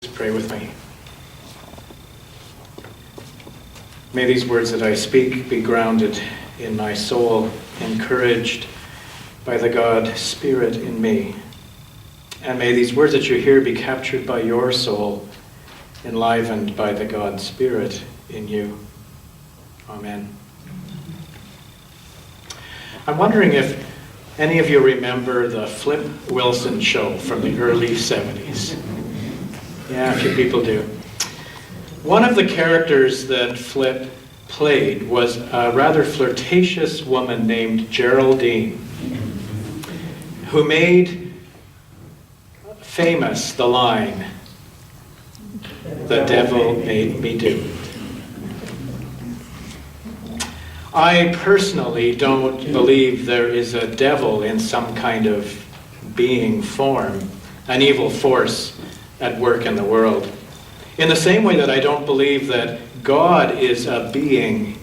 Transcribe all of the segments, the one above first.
Pray with me. May these words that I speak be grounded in my soul, encouraged by the God Spirit in me. And may these words that you hear be captured by your soul, enlivened by the God Spirit in you. Amen. I'm wondering if any of you remember the Flip Wilson show from the early 70s. Yeah, a few people do. One of the characters that Flip played was a rather flirtatious woman named Geraldine, who made famous the line, "The devil made me do it." I personally don't believe there is a devil in some kind of being form, an evil force at work in the world. In the same way that I don't believe that God is a being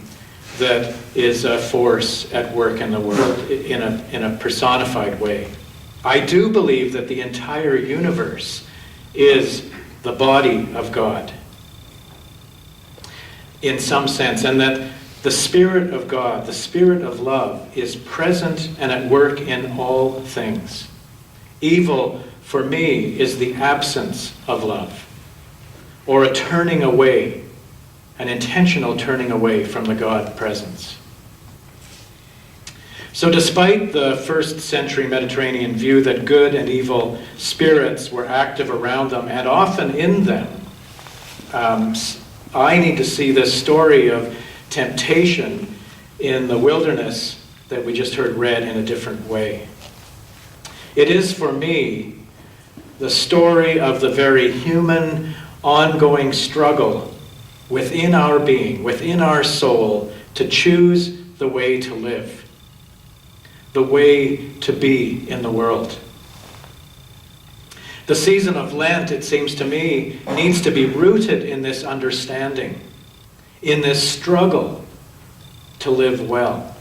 that is a force at work in the world in a personified way. I do believe that the entire universe is the body of God in some sense, and that the Spirit of God, the Spirit of love, is present and at work in all things. Evil, for me, is the absence of love, or a turning away, an intentional turning away from the God presence. So despite the first century Mediterranean view that good and evil spirits were active around them and often in them, I need to see this story of temptation in the wilderness that we just heard read in a different way. It is, for me, the story of the very human, ongoing struggle within our being, within our soul, to choose the way to live, the way to be in the world. The season of Lent, it seems to me, needs to be rooted in this understanding, in this struggle to live well.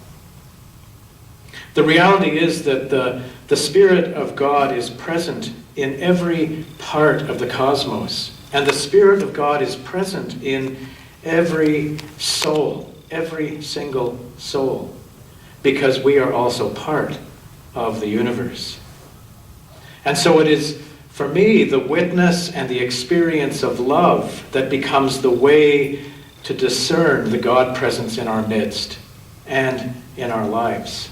The reality is that the Spirit of God is present in every part of the cosmos. And the Spirit of God is present in every soul, every single soul, because we are also part of the universe. And so it is, for me, the witness and the experience of love that becomes the way to discern the God presence in our midst and in our lives.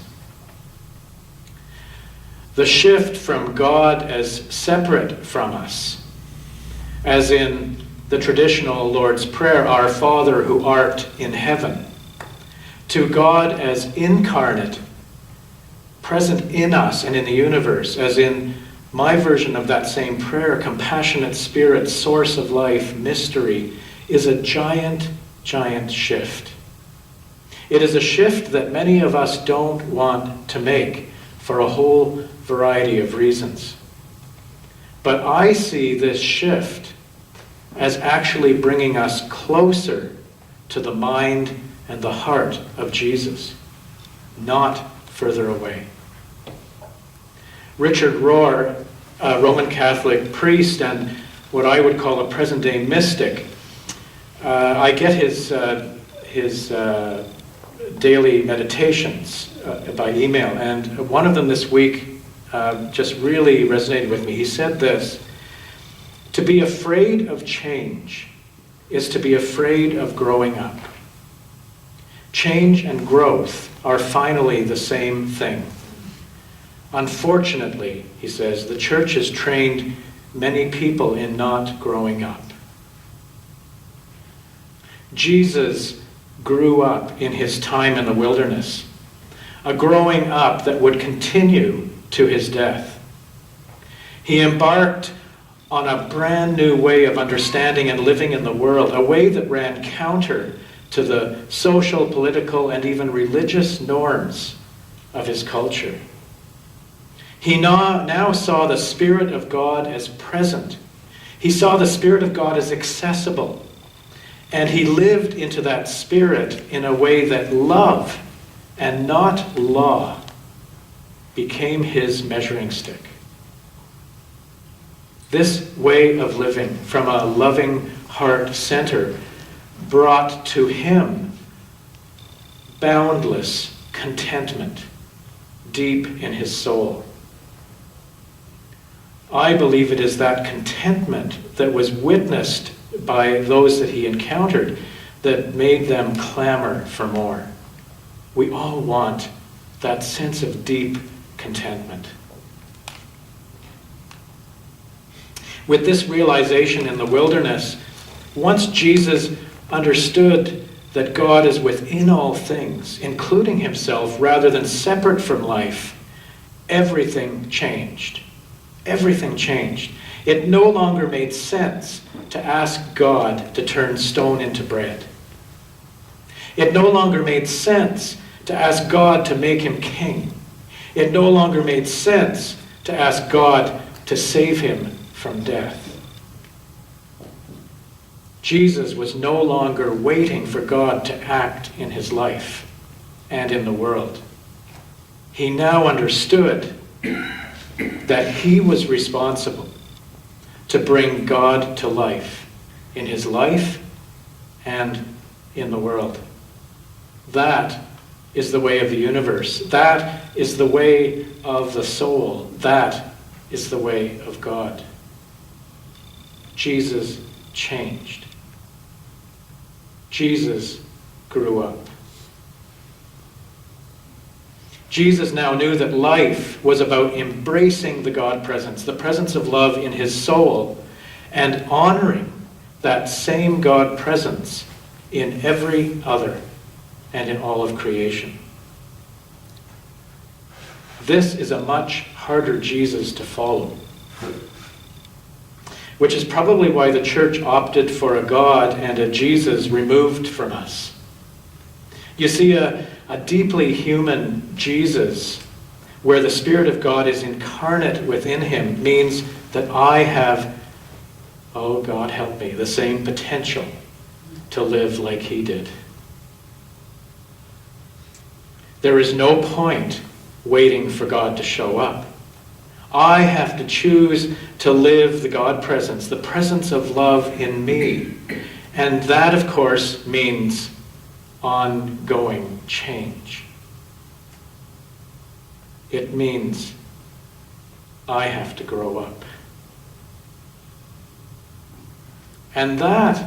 The shift from God as separate from us, as in the traditional Lord's Prayer, "Our Father who art in heaven," to God as incarnate, present in us and in the universe, as in my version of that same prayer, compassionate Spirit, source of life, mystery, is a giant, giant shift. It is a shift that many of us don't want to make for a whole variety of reasons. But I see this shift as actually bringing us closer to the mind and the heart of Jesus, not further away. Richard Rohr, a Roman Catholic priest and what I would call a present-day mystic, I get his daily meditations by email, and one of them this week just really resonated with me. He said this: "To be afraid of change is to be afraid of growing up. Change and growth are finally the same thing. Unfortunately," he says, "the church has trained many people in not growing up." Jesus grew up in his time in the wilderness, a growing up that would continue to his death. He embarked on a brand new way of understanding and living in the world, a way that ran counter to the social, political, and even religious norms of his culture. He now saw the Spirit of God as present. He saw the Spirit of God as accessible. And he lived into that Spirit in a way that love and not law became his measuring stick. This way of living from a loving heart center brought to him boundless contentment deep in his soul. I believe it is that contentment that was witnessed by those that he encountered that made them clamor for more. We all want that sense of deep contentment. With this realization in the wilderness, once Jesus understood that God is within all things, including himself, rather than separate from life, everything changed. Everything changed. It no longer made sense to ask God to turn stone into bread. It no longer made sense to ask God to make him king. It no longer made sense to ask God to save him from death. Jesus was no longer waiting for God to act in his life and in the world. He now understood that he was responsible to bring God to life in his life and in the world. That is the way of the universe. That is the way of the soul. That is the way of God. Jesus changed. Jesus grew up. Jesus now knew that life was about embracing the God presence, the presence of love in his soul, and honoring that same God presence in every other and in all of creation. This is a much harder Jesus to follow, which is probably why the church opted for a God and a Jesus removed from us. You see, a deeply human Jesus, where the Spirit of God is incarnate within him, means that I have, oh God help me, the same potential to live like he did. There is no point waiting for God to show up. I have to choose to live the God presence, the presence of love in me. And that, of course, means ongoing change. It means I have to grow up. And that,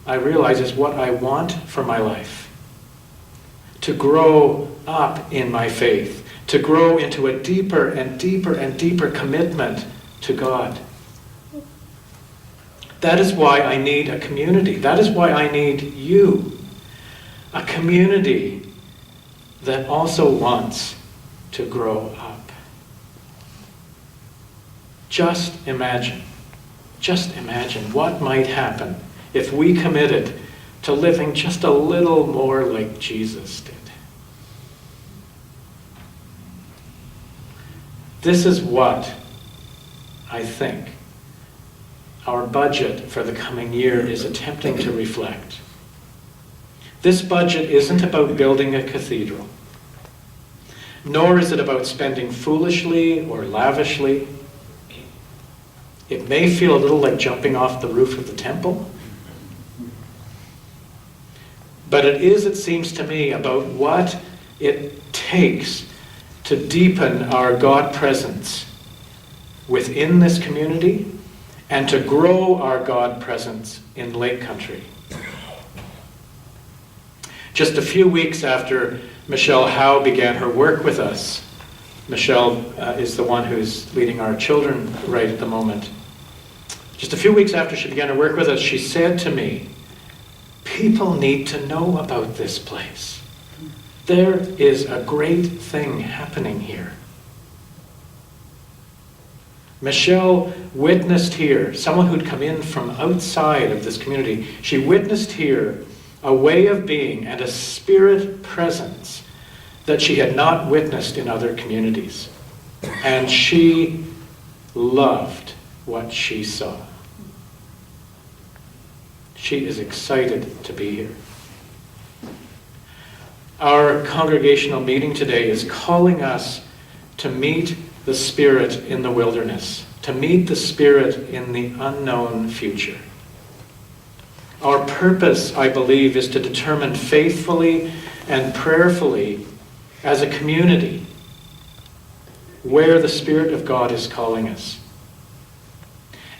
I realize, is what I want for my life. To grow up in my faith, to grow into a deeper and deeper and deeper commitment to God. That is why I need a community. That is why I need you. A community that also wants to grow up. Just imagine what might happen if we committed to living just a little more like Jesus did. This is what I think our budget for the coming year is attempting to reflect. This budget isn't about building a cathedral, nor is it about spending foolishly or lavishly. It may feel a little like jumping off the roof of the temple, but it is, it seems to me, about what it takes to deepen our God presence within this community and to grow our God presence in Lake Country. Just a few weeks after Michelle Howe began her work with us, Michelle is the one who's leading our children right at the moment. Just a few weeks after she began her work with us, she said to me, "People need to know about this place. There is a great thing happening here." Michelle witnessed here, someone who'd come in from outside of this community, she witnessed here a way of being and a spirit presence that she had not witnessed in other communities. And she loved what she saw. She is excited to be here. Our congregational meeting today is calling us to meet the Spirit in the wilderness, to meet the Spirit in the unknown future. Our purpose, I believe, is to determine faithfully and prayerfully as a community where the Spirit of God is calling us.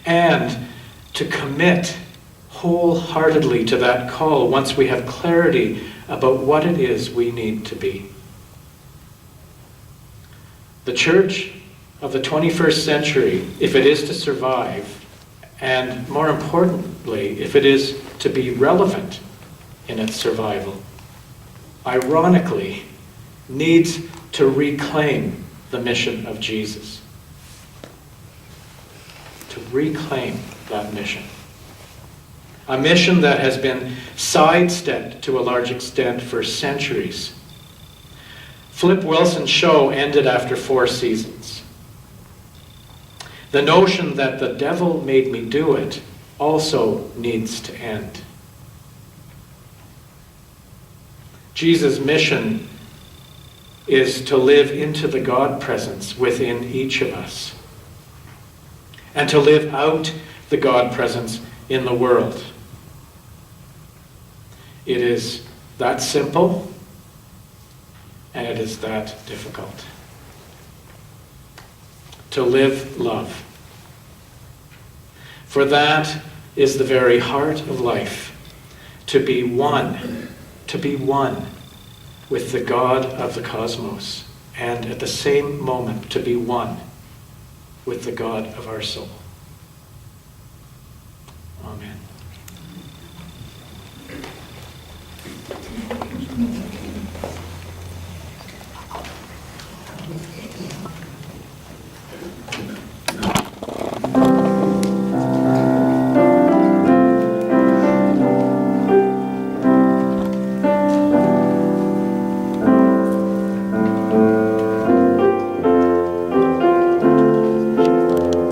And to commit wholeheartedly to that call once we have clarity about what it is we need to be. The church of the 21st century, if it is to survive, and more importantly, if it is to be relevant in its survival, ironically, needs to reclaim the mission of Jesus. To reclaim that mission. A mission that has been sidestepped to a large extent for centuries. Flip Wilson's show ended after 4 seasons. The notion that the devil made me do it also needs to end. Jesus' mission is to live into the God presence within each of us, and to live out the God presence in the world. It is that simple, and it is that difficult. To live love. For that is the very heart of life, to be one with the God of the cosmos, and at the same moment to be one with the God of our soul. Amen.